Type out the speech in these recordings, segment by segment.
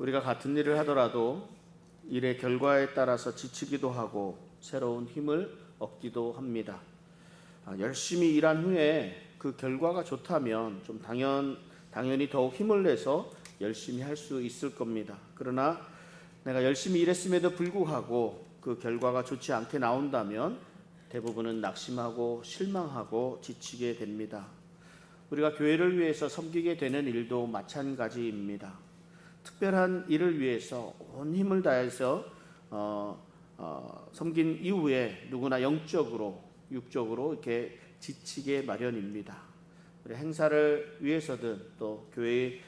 우리가 같은 일을 하더라도 일의 결과에 따라서 지치기도 하고 새로운 힘을 얻기도 합니다. 열심히 일한 후에 그 결과가 좋다면 좀 당연히 더욱 힘을 내서 열심히 할 수 있을 겁니다. 그러나 내가 열심히 일했음에도 불구하고 그 결과가 좋지 않게 나온다면 대부분은 낙심하고 실망하고 지치게 됩니다. 우리가 교회를 위해서 섬기게 되는 일도 마찬가지입니다. 특별한 일을 위해서 온 힘을 다해서 섬긴 이후에 누구나 영적으로 육적으로 이렇게 지치게 마련입니다. 우리 행사를 위해서든 또 교회의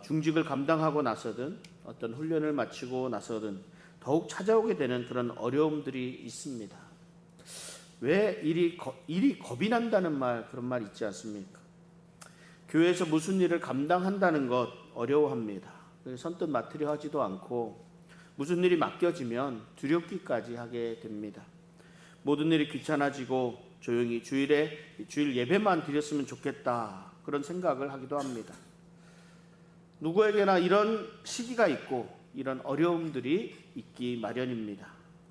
중직을 감당하고 나서든 어떤 훈련을 마치고 나서든 더욱 찾아오게 되는 그런 어려움들이 있습니다. 왜 일이 겁이 난다는 그런 말 있지 않습니까? 교회에서 무슨 일을 감당한다는 것 어려워합니다. 선뜻 맡으려 하지도 않고 무슨 일이 맡겨지면 두렵기까지 하게 됩니다. 모든 일이 귀찮아지고 조용히 주일 예배만 드렸으면 좋겠다 그런 생각을 하기도 합니다. 누구에게나 이런 시기가 있고 이런 어려움들이 있기 마련입니다.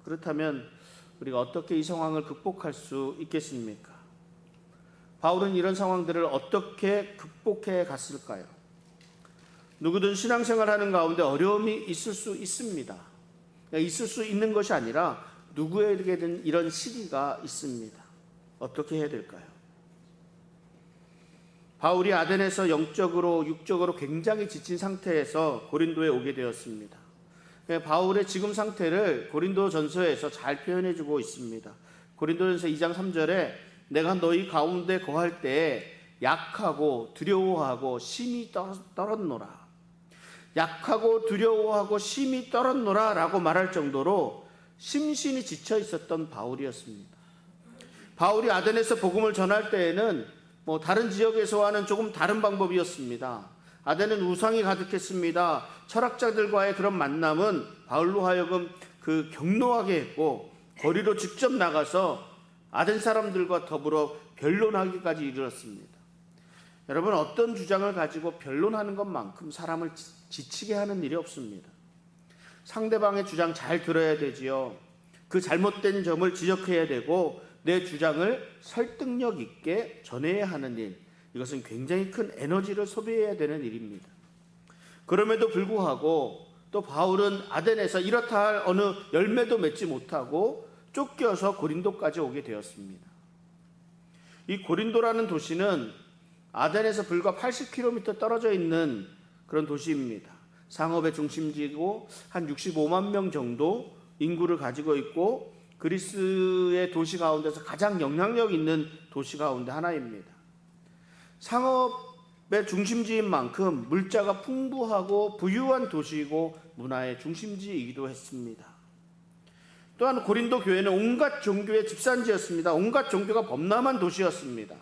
그렇다면 우리가 어떻게 이 상황을 극복할 수 있겠습니까? 바울은 이런 상황들을 어떻게 극복해 갔을까요? 누구든 신앙생활하는 가운데 어려움이 있을 수 있습니다. 있을 수 있는 것이 아니라 누구에게든 이런 시기가 있습니다. 어떻게 해야 될까요? 바울이 아덴에서 영적으로 육적으로 굉장히 지친 상태에서 고린도에 오게 되었습니다. 바울의 지금 상태를 고린도전서에서 잘 표현해주고 있습니다. 고린도전서 2장 3절에 내가 너희 가운데 거할 때에 약하고 두려워하고 심히 떨었노라. 약하고 두려워하고 심히 떨었노라 라고 말할 정도로 심신이 지쳐 있었던 바울이었습니다. 바울이 아덴에서 복음을 전할 때에는 다른 지역에서와는 조금 다른 방법이었습니다. 아덴은 우상이 가득했습니다. 철학자들과의 그런 만남은 바울로 하여금 격노하게 했고 거리로 직접 나가서 아덴 사람들과 더불어 변론하기까지 이르렀습니다. 여러분, 어떤 주장을 가지고 변론하는 것만큼 사람을 지치게 하는 일이 없습니다. 상대방의 주장 잘 들어야 되지요. 그 잘못된 점을 지적해야 되고 내 주장을 설득력 있게 전해야 하는 일, 이것은 굉장히 큰 에너지를 소비해야 되는 일입니다. 그럼에도 불구하고 또 바울은 아덴에서 이렇다 할 어느 열매도 맺지 못하고 쫓겨서 고린도까지 오게 되었습니다. 이 고린도라는 도시는 아덴에서 불과 80km 떨어져 있는 그런 도시입니다. 상업의 중심지고 한 65만 명 정도 인구를 가지고 있고 그리스의 도시 가운데서 가장 영향력 있는 도시 가운데 하나입니다. 상업의 중심지인 만큼 물자가 풍부하고 부유한 도시이고 문화의 중심지이기도 했습니다. 또한 고린도 교회는 온갖 종교의 집산지였습니다. 온갖 종교가 범람한 도시였습니다.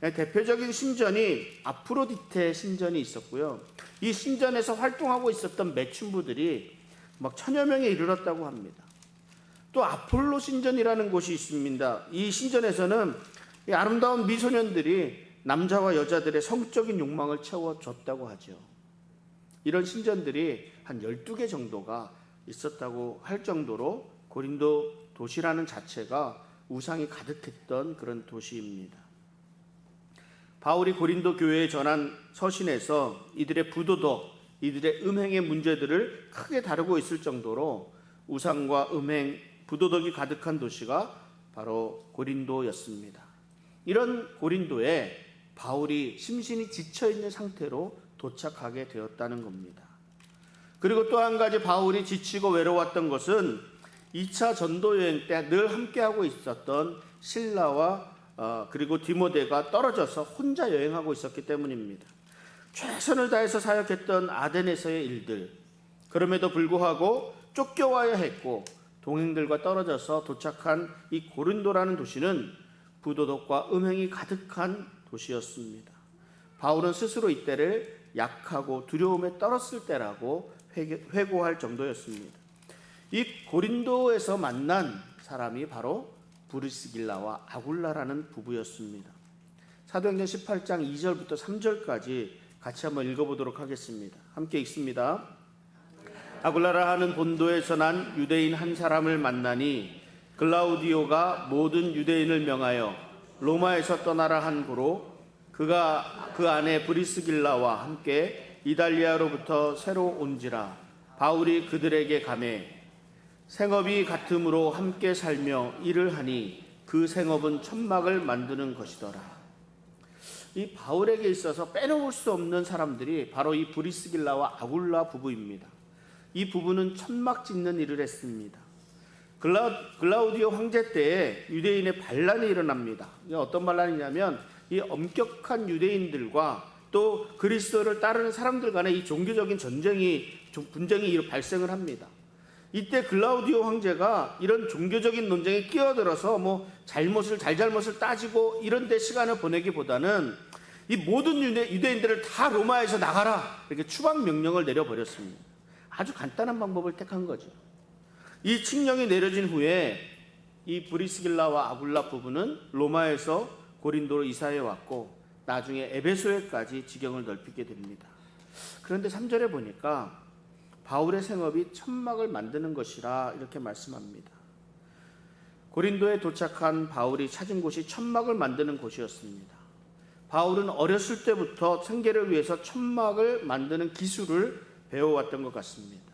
대표적인 신전이 아프로디테 신전이 있었고요. 이 신전에서 활동하고 있었던 매춘부들이 막 1000여 명에 이르렀다고 합니다. 또 아폴로 신전이라는 곳이 있습니다. 이 신전에서는 이 아름다운 미소년들이 남자와 여자들의 성적인 욕망을 채워줬다고 하죠. 이런 신전들이 한 12개 정도가 있었다고 할 정도로 고린도 도시라는 자체가 우상이 가득했던 그런 도시입니다. 바울이 고린도 교회에 전한 서신에서 이들의 부도덕, 이들의 음행의 문제들을 크게 다루고 있을 정도로 우상과 음행, 부도덕이 가득한 도시가 바로 고린도였습니다. 이런 고린도에 바울이 심신이 지쳐있는 상태로 도착하게 되었다는 겁니다. 그리고 또 한 가지 바울이 지치고 외로웠던 것은 2차 전도 여행 때 늘 함께하고 있었던 실라와 그리고 디모데가 떨어져서 혼자 여행하고 있었기 때문입니다. 최선을 다해서 사역했던 아덴에서의 일들, 그럼에도 불구하고 쫓겨와야 했고 동행들과 떨어져서 도착한 이 고린도라는 도시는 부도덕과 음행이 가득한 도시였습니다. 바울은 스스로 이때를 약하고 두려움에 떨었을 때라고 회고할 정도였습니다. 이 고린도에서 만난 사람이 바로 브리스길라와 아굴라라는 부부였습니다. 사도행전 18장 2절부터 3절까지 같이 한번 읽어보도록 하겠습니다. 함께 읽습니다. 아굴라라 하는 본도에서 난 유대인 한 사람을 만나니 글라우디오가 모든 유대인을 명하여 로마에서 떠나라 한 고로 그가 그 아내 브리스길라와 함께 이달리아로부터 새로 온지라. 바울이 그들에게 가매 생업이 같음으로 함께 살며 일을 하니 그 생업은 천막을 만드는 것이더라. 이 바울에게 있어서 빼놓을 수 없는 사람들이 바로 이 브리스길라와 아굴라 부부입니다. 이 부부는 천막 짓는 일을 했습니다. 글라우디오 황제 때에 유대인의 반란이 일어납니다. 이게 어떤 반란이냐면 이 엄격한 유대인들과 또 그리스도를 따르는 사람들 간의 이 종교적인 분쟁이 발생을 합니다. 이때 글라우디오 황제가 이런 종교적인 논쟁에 끼어들어서 잘잘못을 따지고 이런 데 시간을 보내기보다는 이 모든 유대인들을 다 로마에서 나가라 이렇게 추방 명령을 내려버렸습니다. 아주 간단한 방법을 택한 거죠. 이 칙령이 내려진 후에 이 브리스길라와 아굴라 부부는 로마에서 고린도로 이사해 왔고 나중에 에베소에까지 지경을 넓히게 됩니다. 그런데 3절에 보니까 바울의 생업이 천막을 만드는 것이라 이렇게 말씀합니다. 고린도에 도착한 바울이 찾은 곳이 천막을 만드는 곳이었습니다. 바울은 어렸을 때부터 생계를 위해서 천막을 만드는 기술을 배워왔던 것 같습니다.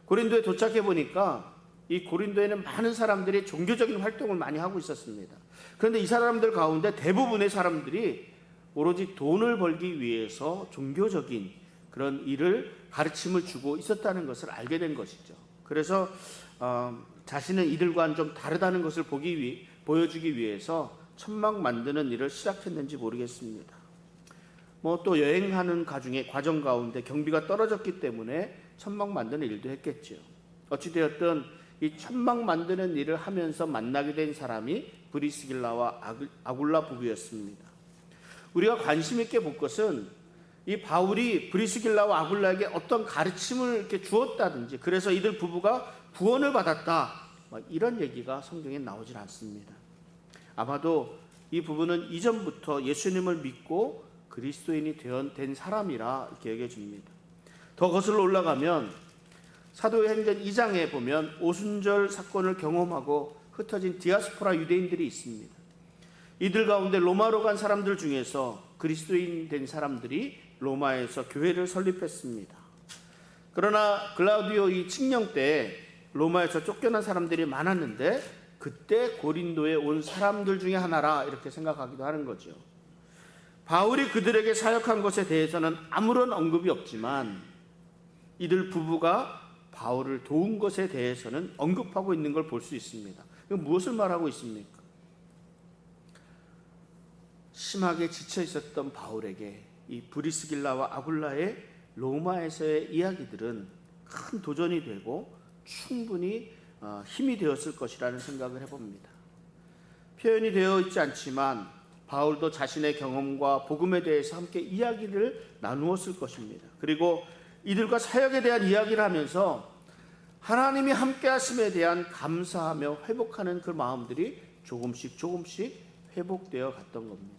고린도에 도착해 보니까 이 고린도에는 많은 사람들이 종교적인 활동을 많이 하고 있었습니다. 그런데 이 사람들 가운데 대부분의 사람들이 오로지 돈을 벌기 위해서 종교적인 그런 일을 가르침을 주고 있었다는 것을 알게 된 것이죠. 그래서 자신은 이들과는 좀 다르다는 것을 보여주기 위해서 천막 만드는 일을 시작했는지 모르겠습니다. 또 여행하는 과정 가운데 경비가 떨어졌기 때문에 천막 만드는 일도 했겠죠. 어찌되었든 이 천막 만드는 일을 하면서 만나게 된 사람이 브리스길라와 아굴라 부부였습니다. 우리가 관심 있게 볼 것은 이 바울이 브리스길라와 아굴라에게 어떤 가르침을 이렇게 주었다든지 그래서 이들 부부가 구원을 받았다 이런 얘기가 성경에 나오질 않습니다. 아마도 이 부부는 이전부터 예수님을 믿고 그리스도인이 된 사람이라 이렇게 얘기해 줍니다. 더 거슬러 올라가면 사도행전 2장에 보면 오순절 사건을 경험하고 흩어진 디아스포라 유대인들이 있습니다. 이들 가운데 로마로 간 사람들 중에서 그리스도인 된 사람들이 로마에서 교회를 설립했습니다. 그러나 글라우디오 이 칙령 때 로마에서 쫓겨난 사람들이 많았는데 그때 고린도에 온 사람들 중에 하나라 이렇게 생각하기도 하는 거죠. 바울이 그들에게 사역한 것에 대해서는 아무런 언급이 없지만 이들 부부가 바울을 도운 것에 대해서는 언급하고 있는 걸 볼 수 있습니다. 무엇을 말하고 있습니까? 심하게 지쳐 있었던 바울에게 이 브리스길라와 아굴라의 로마에서의 이야기들은 큰 도전이 되고 충분히 힘이 되었을 것이라는 생각을 해봅니다. 표현이 되어 있지 않지만 바울도 자신의 경험과 복음에 대해서 함께 이야기를 나누었을 것입니다. 그리고 이들과 사역에 대한 이야기를 하면서 하나님이 함께 하심에 대한 감사하며 회복하는 그 마음들이 조금씩 회복되어 갔던 겁니다.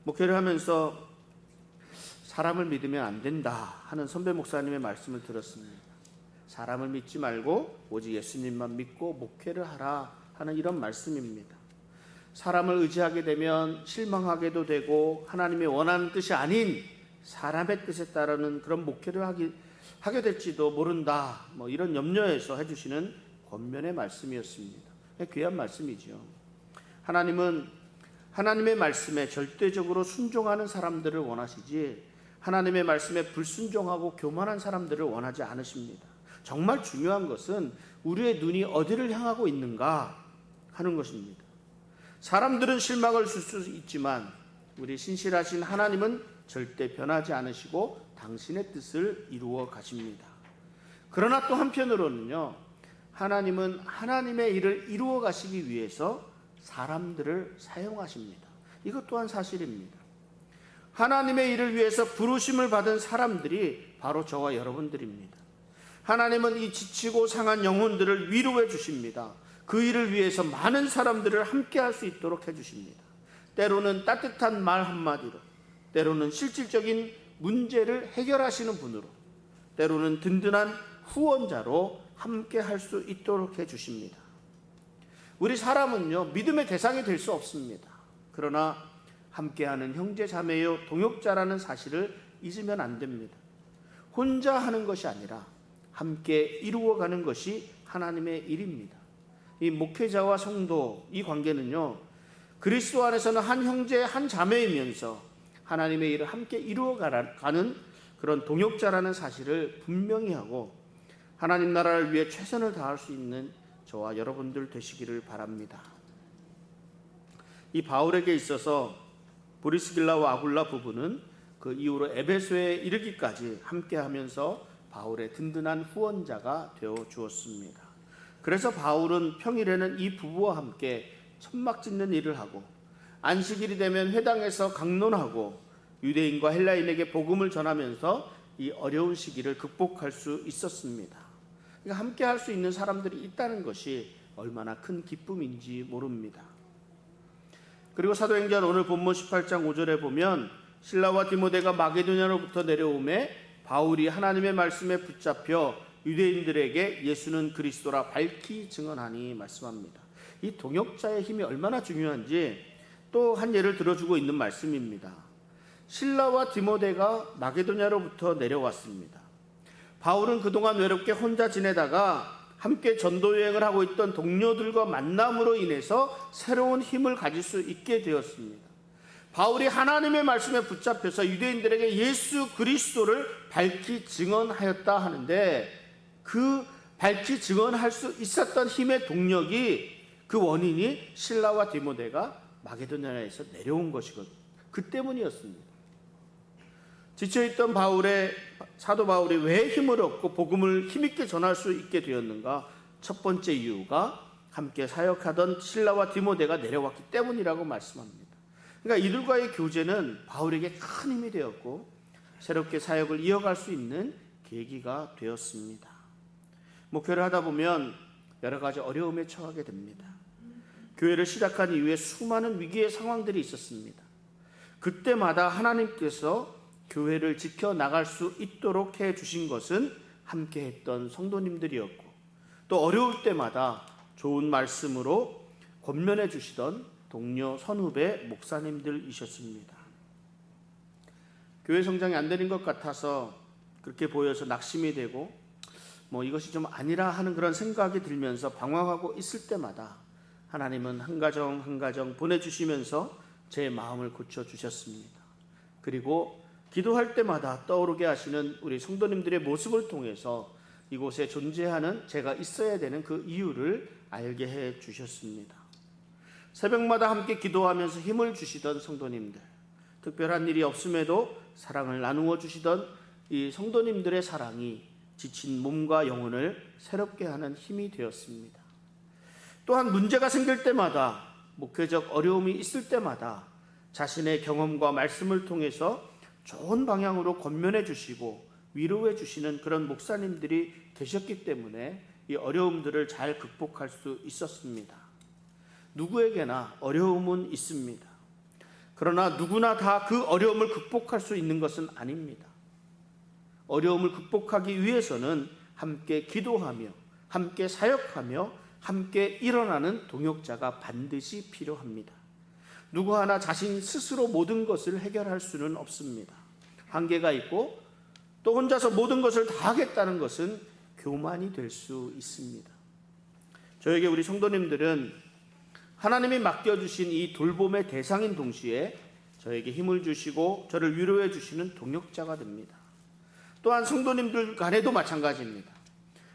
목회를 하면서 사람을 믿으면 안 된다 하는 선배 목사님의 말씀을 들었습니다. 사람을 믿지 말고 오직 예수님만 믿고 목회를 하라 하는 이런 말씀입니다. 사람을 의지하게 되면 실망하게도 되고 하나님의 원하는 뜻이 아닌 사람의 뜻에 따르는 그런 목회를 하게 될지도 모른다 이런 염려에서 해주시는 권면의 말씀이었습니다. 귀한 말씀이죠. 하나님은 하나님의 말씀에 절대적으로 순종하는 사람들을 원하시지 하나님의 말씀에 불순종하고 교만한 사람들을 원하지 않으십니다. 정말 중요한 것은 우리의 눈이 어디를 향하고 있는가 하는 것입니다. 사람들은 실망을 줄 수 있지만 우리 신실하신 하나님은 절대 변하지 않으시고 당신의 뜻을 이루어 가십니다. 그러나 또 한편으로는요, 하나님은 하나님의 일을 이루어 가시기 위해서 사람들을 사용하십니다. 이것 또한 사실입니다. 하나님의 일을 위해서 부르심을 받은 사람들이 바로 저와 여러분들입니다. 하나님은 이 지치고 상한 영혼들을 위로해 주십니다. 그 일을 위해서 많은 사람들을 함께 할 수 있도록 해주십니다. 때로는 따뜻한 말 한마디로, 때로는 실질적인 문제를 해결하시는 분으로, 때로는 든든한 후원자로 함께 할 수 있도록 해주십니다. 우리 사람은요, 믿음의 대상이 될 수 없습니다. 그러나 함께하는 형제 자매요 동역자라는 사실을 잊으면 안 됩니다. 혼자 하는 것이 아니라 함께 이루어가는 것이 하나님의 일입니다. 이 목회자와 성도 이 관계는요, 그리스도 안에서는 한 형제 한 자매이면서 하나님의 일을 함께 이루어가는 그런 동역자라는 사실을 분명히 하고 하나님 나라를 위해 최선을 다할 수 있는 저와 여러분들 되시기를 바랍니다. 이 바울에게 있어서 브리스길라와 아굴라 부부는 그 이후로 에베소에 이르기까지 함께하면서 바울의 든든한 후원자가 되어 주었습니다. 그래서 바울은 평일에는 이 부부와 함께 천막 짓는 일을 하고 안식일이 되면 회당에서 강론하고 유대인과 헬라인에게 복음을 전하면서 이 어려운 시기를 극복할 수 있었습니다. 그러니까 함께 할 수 있는 사람들이 있다는 것이 얼마나 큰 기쁨인지 모릅니다. 그리고 사도행전 오늘 본문 18장 5절에 보면 실라와 디모데가 마게도냐로부터 내려오매 바울이 하나님의 말씀에 붙잡혀 유대인들에게 예수는 그리스도라 밝히 증언하니 말씀합니다. 이 동역자의 힘이 얼마나 중요한지 또 한 예를 들어주고 있는 말씀입니다. 실라와 디모데가 마게도냐로부터 내려왔습니다. 바울은 그동안 외롭게 혼자 지내다가 함께 전도 여행을 하고 있던 동료들과 만남으로 인해서 새로운 힘을 가질 수 있게 되었습니다. 바울이 하나님의 말씀에 붙잡혀서 유대인들에게 예수 그리스도를 밝히 증언하였다 하는데 그 밝히 증언할 수 있었던 힘의 동력이 그 원인이 실라와 디모데가 마게도냐에서 내려온 것이거든요. 그 때문이었습니다. 지쳐있던 사도 바울이 왜 힘을 얻고 복음을 힘있게 전할 수 있게 되었는가? 첫 번째 이유가 함께 사역하던 실라와 디모데가 내려왔기 때문이라고 말씀합니다. 그러니까 이들과의 교제는 바울에게 큰 힘이 되었고 새롭게 사역을 이어갈 수 있는 계기가 되었습니다. 목회를 하다 보면 여러 가지 어려움에 처하게 됩니다. 교회를 시작한 이후에 수많은 위기의 상황들이 있었습니다. 그때마다 하나님께서 교회를 지켜나갈 수 있도록 해주신 것은 함께했던 성도님들이었고 또 어려울 때마다 좋은 말씀으로 권면해 주시던 동료 선후배 목사님들이셨습니다. 교회 성장이 안 되는 것 같아서 그렇게 보여서 낙심이 되고 이것이 좀 아니라 하는 그런 생각이 들면서 방황하고 있을 때마다 하나님은 한 가정 한 가정 보내주시면서 제 마음을 고쳐주셨습니다. 그리고 기도할 때마다 떠오르게 하시는 우리 성도님들의 모습을 통해서 이곳에 존재하는 제가 있어야 되는 그 이유를 알게 해 주셨습니다. 새벽마다 함께 기도하면서 힘을 주시던 성도님들, 특별한 일이 없음에도 사랑을 나누어 주시던 이 성도님들의 사랑이 지친 몸과 영혼을 새롭게 하는 힘이 되었습니다. 또한 문제가 생길 때마다, 목회적 어려움이 있을 때마다 자신의 경험과 말씀을 통해서 좋은 방향으로 권면해 주시고 위로해 주시는 그런 목사님들이 계셨기 때문에 이 어려움들을 잘 극복할 수 있었습니다. 누구에게나 어려움은 있습니다. 그러나 누구나 다 그 어려움을 극복할 수 있는 것은 아닙니다. 어려움을 극복하기 위해서는 함께 기도하며 함께 사역하며 함께 일어나는 동역자가 반드시 필요합니다. 누구 하나 자신 스스로 모든 것을 해결할 수는 없습니다. 한계가 있고 또 혼자서 모든 것을 다 하겠다는 것은 교만이 될 수 있습니다. 저에게 우리 성도님들은 하나님이 맡겨주신 이 돌봄의 대상인 동시에 저에게 힘을 주시고 저를 위로해 주시는 동역자가 됩니다. 또한 성도님들 간에도 마찬가지입니다.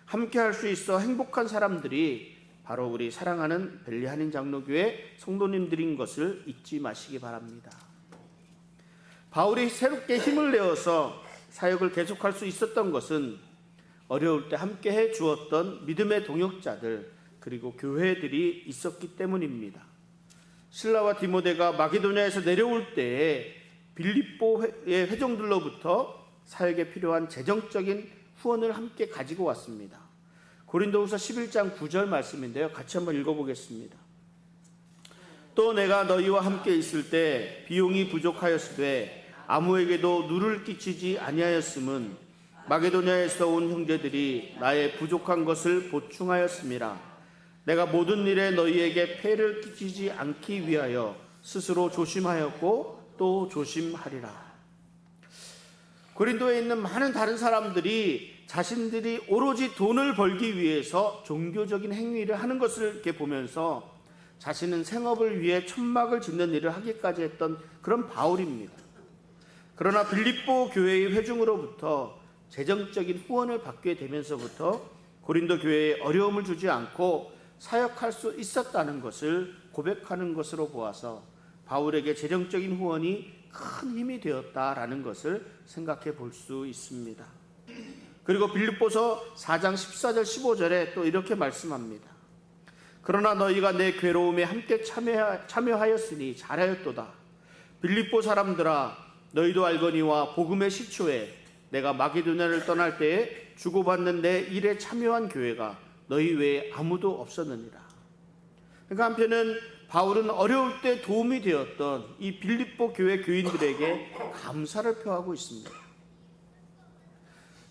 함께 할 수 있어 행복한 사람들이 바로 우리 사랑하는 벨리 한인 장로교회 성도님들인 것을 잊지 마시기 바랍니다. 바울이 새롭게 힘을 내어서 사역을 계속할 수 있었던 것은 어려울 때 함께 해 주었던 믿음의 동역자들 그리고 교회들이 있었기 때문입니다. 실라와 디모데가 마게도냐에서 내려올 때에 빌립보의 회종들로부터 사역에 필요한 재정적인 후원을 함께 가지고 왔습니다. 고린도후서 11장 9절 말씀인데요. 같이 한번 읽어보겠습니다. 또 내가 너희와 함께 있을 때 비용이 부족하였으되 아무에게도 누를 끼치지 아니하였음은 마게도냐에서 온 형제들이 나의 부족한 것을 보충하였음이라. 내가 모든 일에 너희에게 폐를 끼치지 않기 위하여 스스로 조심하였고 또 조심하리라. 고린도에 있는 많은 다른 사람들이 자신들이 오로지 돈을 벌기 위해서 종교적인 행위를 하는 것을 이렇게 보면서 자신은 생업을 위해 천막을 짓는 일을 하기까지 했던 그런 바울입니다. 그러나 빌립보 교회의 회중으로부터 재정적인 후원을 받게 되면서부터 고린도 교회에 어려움을 주지 않고 사역할 수 있었다는 것을 고백하는 것으로 보아서 바울에게 재정적인 후원이 큰 힘이 되었다라는 것을 생각해 볼 수 있습니다. 그리고 빌립보서 4장 14절 15절에 또 이렇게 말씀합니다. 그러나 너희가 내 괴로움에 함께 참여하였으니 잘하였도다. 빌립보 사람들아, 너희도 알거니와 복음의 시초에 내가 마게도냐를 떠날 때에 주고받는 내 일에 참여한 교회가 너희 외에 아무도 없었느니라. 그러니까 한편은 바울은 어려울 때 도움이 되었던 이 빌립보 교회 교인들에게 감사를 표하고 있습니다.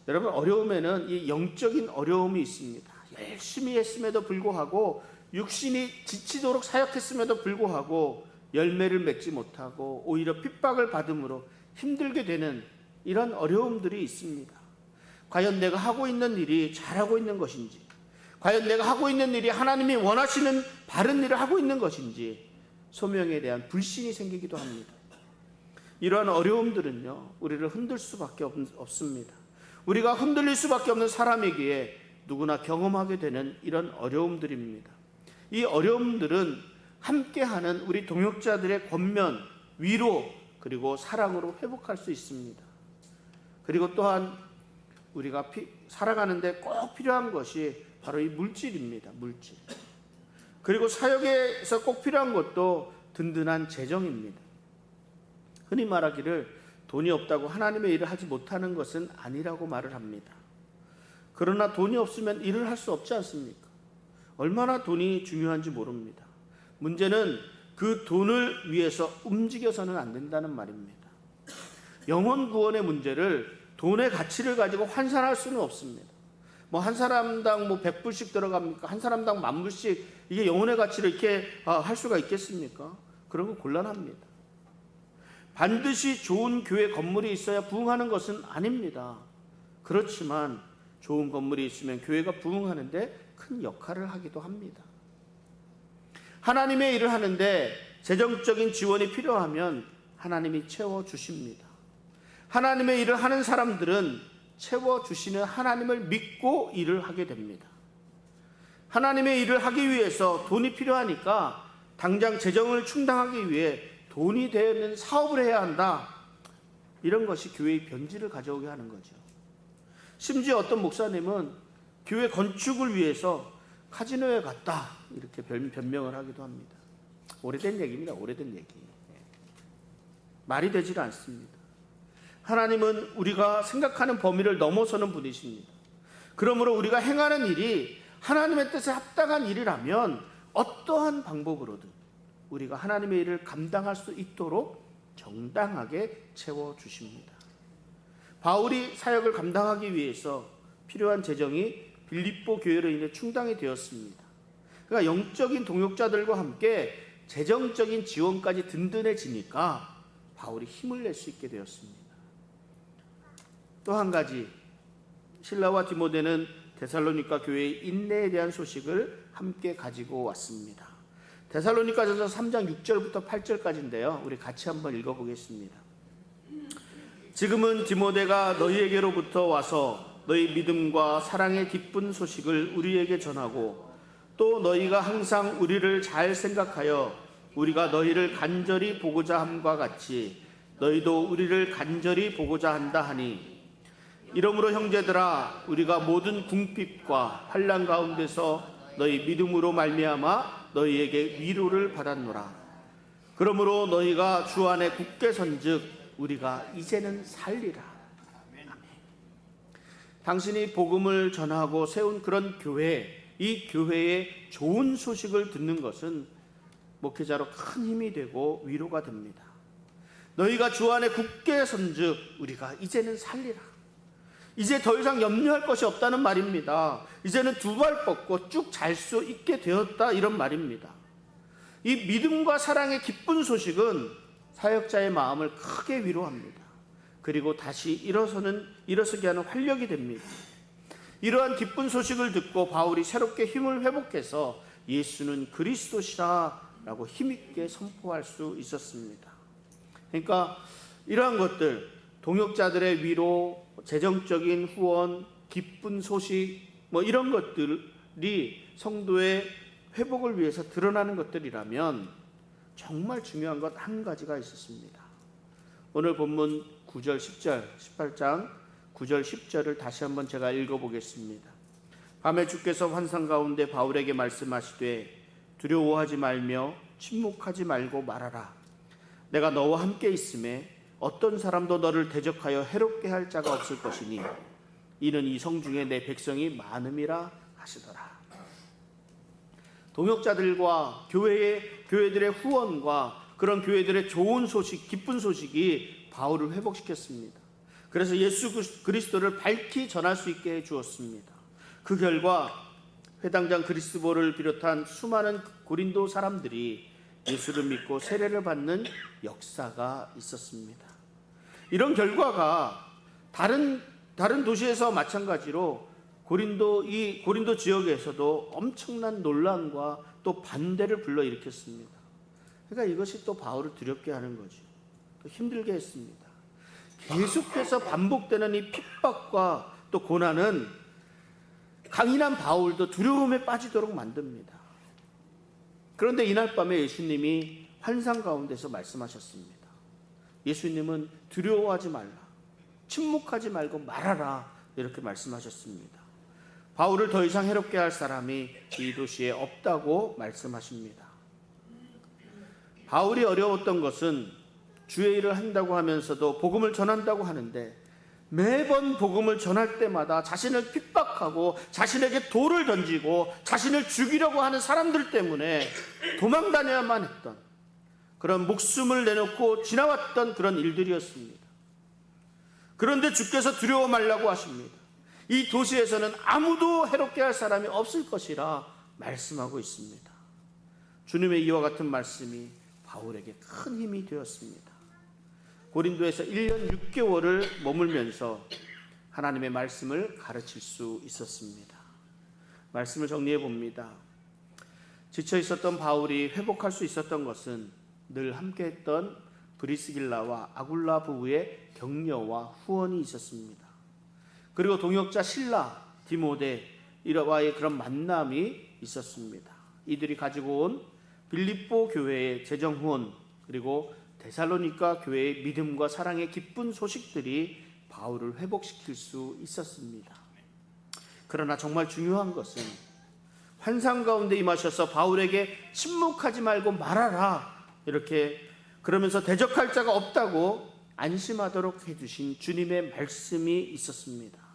여러분, 어려움에는 이 영적인 어려움이 있습니다. 열심히 했음에도 불구하고 육신이 지치도록 사역했음에도 불구하고 열매를 맺지 못하고 오히려 핍박을 받음으로 힘들게 되는 이런 어려움들이 있습니다. 과연 내가 하고 있는 일이 잘하고 있는 것인지, 과연 내가 하고 있는 일이 하나님이 원하시는 바른 일을 하고 있는 것인지 소명에 대한 불신이 생기기도 합니다. 이러한 어려움들은요, 우리를 흔들 수밖에 없습니다. 우리가 흔들릴 수밖에 없는 사람이기에 누구나 경험하게 되는 이런 어려움들입니다. 이 어려움들은 함께하는 우리 동역자들의 권면, 위로, 그리고 사랑으로 회복할 수 있습니다. 그리고 또한 우리가 살아가는데 꼭 필요한 것이 바로 이 물질입니다. 물질. 그리고 사역에서 꼭 필요한 것도 든든한 재정입니다. 흔히 말하기를 돈이 없다고 하나님의 일을 하지 못하는 것은 아니라고 말을 합니다. 그러나 돈이 없으면 일을 할 수 없지 않습니까? 얼마나 돈이 중요한지 모릅니다. 문제는 그 돈을 위해서 움직여서는 안 된다는 말입니다. 영혼 구원의 문제를 돈의 가치를 가지고 환산할 수는 없습니다. 한 사람당 100불씩 들어갑니까? 한 사람당 10,000불씩 이게 영혼의 가치를 이렇게 할 수가 있겠습니까? 그런 건 곤란합니다. 반드시 좋은 교회 건물이 있어야 부흥하는 것은 아닙니다. 그렇지만 좋은 건물이 있으면 교회가 부흥하는데 큰 역할을 하기도 합니다. 하나님의 일을 하는데 재정적인 지원이 필요하면 하나님이 채워주십니다. 하나님의 일을 하는 사람들은 채워주시는 하나님을 믿고 일을 하게 됩니다. 하나님의 일을 하기 위해서 돈이 필요하니까 당장 재정을 충당하기 위해 돈이 되는 사업을 해야 한다. 이런 것이 교회의 변질을 가져오게 하는 거죠. 심지어 어떤 목사님은 교회 건축을 위해서 카지노에 갔다 이렇게 변명을 하기도 합니다. 오래된 얘기입니다. 오래된 얘기. 말이 되질 않습니다. 하나님은 우리가 생각하는 범위를 넘어서는 분이십니다. 그러므로 우리가 행하는 일이 하나님의 뜻에 합당한 일이라면 어떠한 방법으로든 우리가 하나님의 일을 감당할 수 있도록 정당하게 채워주십니다. 바울이 사역을 감당하기 위해서 필요한 재정이 빌립보 교회로 인해 충당이 되었습니다. 그러니까 영적인 동역자들과 함께 재정적인 지원까지 든든해지니까 바울이 힘을 낼 수 있게 되었습니다. 또 한 가지, 실라와 디모데는 데살로니가 교회의 인내에 대한 소식을 함께 가지고 왔습니다. 데살로니가전서 3장 6절부터 8절까지인데요. 우리 같이 한번 읽어보겠습니다. 지금은 디모데가 너희에게로부터 와서 너희 믿음과 사랑의 기쁜 소식을 우리에게 전하고 또 너희가 항상 우리를 잘 생각하여 우리가 너희를 간절히 보고자 함과 같이 너희도 우리를 간절히 보고자 한다 하니 이러므로 형제들아 우리가 모든 궁핍과 환난 가운데서 너희 믿음으로 말미암아 너희에게 위로를 받았노라. 그러므로 너희가 주 안에 굳게 선즉 우리가 이제는 살리라. 아멘. 당신이 복음을 전하고 세운 그런 교회, 이 교회의 좋은 소식을 듣는 것은 목회자로 큰 힘이 되고 위로가 됩니다. 너희가 주 안에 굳게 선즉 우리가 이제는 살리라. 이제 더 이상 염려할 것이 없다는 말입니다. 이제는 두 발 뻗고 쭉 잘 수 있게 되었다, 이런 말입니다. 이 믿음과 사랑의 기쁜 소식은 사역자의 마음을 크게 위로합니다. 그리고 다시 일어서게 하는 활력이 됩니다. 이러한 기쁜 소식을 듣고 바울이 새롭게 힘을 회복해서 예수는 그리스도시라 라고 힘있게 선포할 수 있었습니다. 그러니까 이러한 것들, 동역자들의 위로, 재정적인 후원, 기쁜 소식, 이런 것들이 성도의 회복을 위해서 드러나는 것들이라면 정말 중요한 것 한 가지가 있었습니다. 오늘 본문 9절, 10절, 18장 9절, 10절을 다시 한번 제가 읽어보겠습니다. 밤에 주께서 환상 가운데 바울에게 말씀하시되 두려워하지 말며 침묵하지 말고 말하라. 내가 너와 함께 있음에 어떤 사람도 너를 대적하여 해롭게 할 자가 없을 것이니 이는 이 성 중에 내 백성이 많음이라 하시더라. 동역자들과 교회들의 후원과 그런 교회들의 좋은 소식, 기쁜 소식이 바울을 회복시켰습니다. 그래서 예수 그리스도를 밝히 전할 수 있게 해주었습니다. 그 결과 회당장 그리스도를 비롯한 수많은 고린도 사람들이 예수를 믿고 세례를 받는 역사가 있었습니다. 이런 결과가 다른 도시에서 마찬가지로 고린도 지역에서도 엄청난 논란과 또 반대를 불러일으켰습니다. 그러니까 이것이 또 바울을 두렵게 하는 거죠. 또 힘들게 했습니다. 계속해서 반복되는 이 핍박과 또 고난은 강인한 바울도 두려움에 빠지도록 만듭니다. 그런데 이날 밤에 예수님이 환상 가운데서 말씀하셨습니다. 예수님은 두려워하지 말라, 침묵하지 말고 말하라, 이렇게 말씀하셨습니다. 바울을 더 이상 해롭게 할 사람이 이 도시에 없다고 말씀하십니다. 바울이 어려웠던 것은 주의 일을 한다고 하면서도 복음을 전한다고 하는데 매번 복음을 전할 때마다 자신을 핍박하고 자신에게 돌을 던지고 자신을 죽이려고 하는 사람들 때문에 도망다녀야만 했던 그런 목숨을 내놓고 지나왔던 그런 일들이었습니다. 그런데 주께서 두려워 말라고 하십니다. 이 도시에서는 아무도 해롭게 할 사람이 없을 것이라 말씀하고 있습니다. 주님의 이와 같은 말씀이 바울에게 큰 힘이 되었습니다. 고린도에서 1년 6개월을 머물면서 하나님의 말씀을 가르칠 수 있었습니다. 말씀을 정리해 봅니다. 지쳐 있었던 바울이 회복할 수 있었던 것은 늘 함께했던 브리스길라와 아굴라 부부의 격려와 후원이 있었습니다. 그리고 동역자 실라, 디모데와의 그런 만남이 있었습니다. 이들이 가지고 온 빌립보 교회의 재정 후원, 그리고 데살로니가 교회의 믿음과 사랑의 기쁜 소식들이 바울을 회복시킬 수 있었습니다. 그러나 정말 중요한 것은 환상 가운데 임하셔서 바울에게 침묵하지 말고 말하라, 이렇게 그러면서 대적할 자가 없다고 안심하도록 해주신 주님의 말씀이 있었습니다.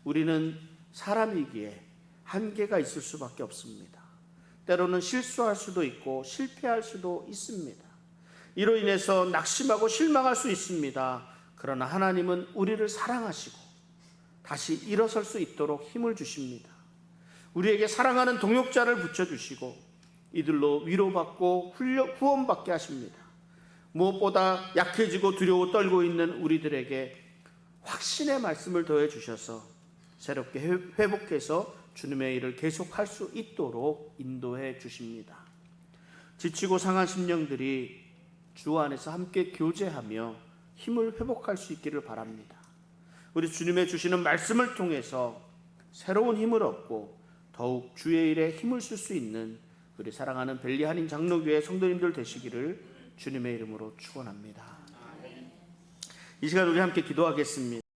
우리는 사람이기에 한계가 있을 수밖에 없습니다. 때로는 실수할 수도 있고 실패할 수도 있습니다. 이로 인해서 낙심하고 실망할 수 있습니다. 그러나 하나님은 우리를 사랑하시고 다시 일어설 수 있도록 힘을 주십니다. 우리에게 사랑하는 동역자를 붙여주시고 이들로 위로받고 후원받게 하십니다. 무엇보다 약해지고 두려워 떨고 있는 우리들에게 확신의 말씀을 더해 주셔서 새롭게 회복해서 주님의 일을 계속할 수 있도록 인도해 주십니다. 지치고 상한 심령들이 주 안에서 함께 교제하며 힘을 회복할 수 있기를 바랍니다. 우리 주님의 주시는 말씀을 통해서 새로운 힘을 얻고 더욱 주의 일에 힘을 쓸 수 있는 우리 사랑하는 벨리 한인 장로교회 성도님들 되시기를 주님의 이름으로 축원합니다. 이 시간 우리 함께 기도하겠습니다.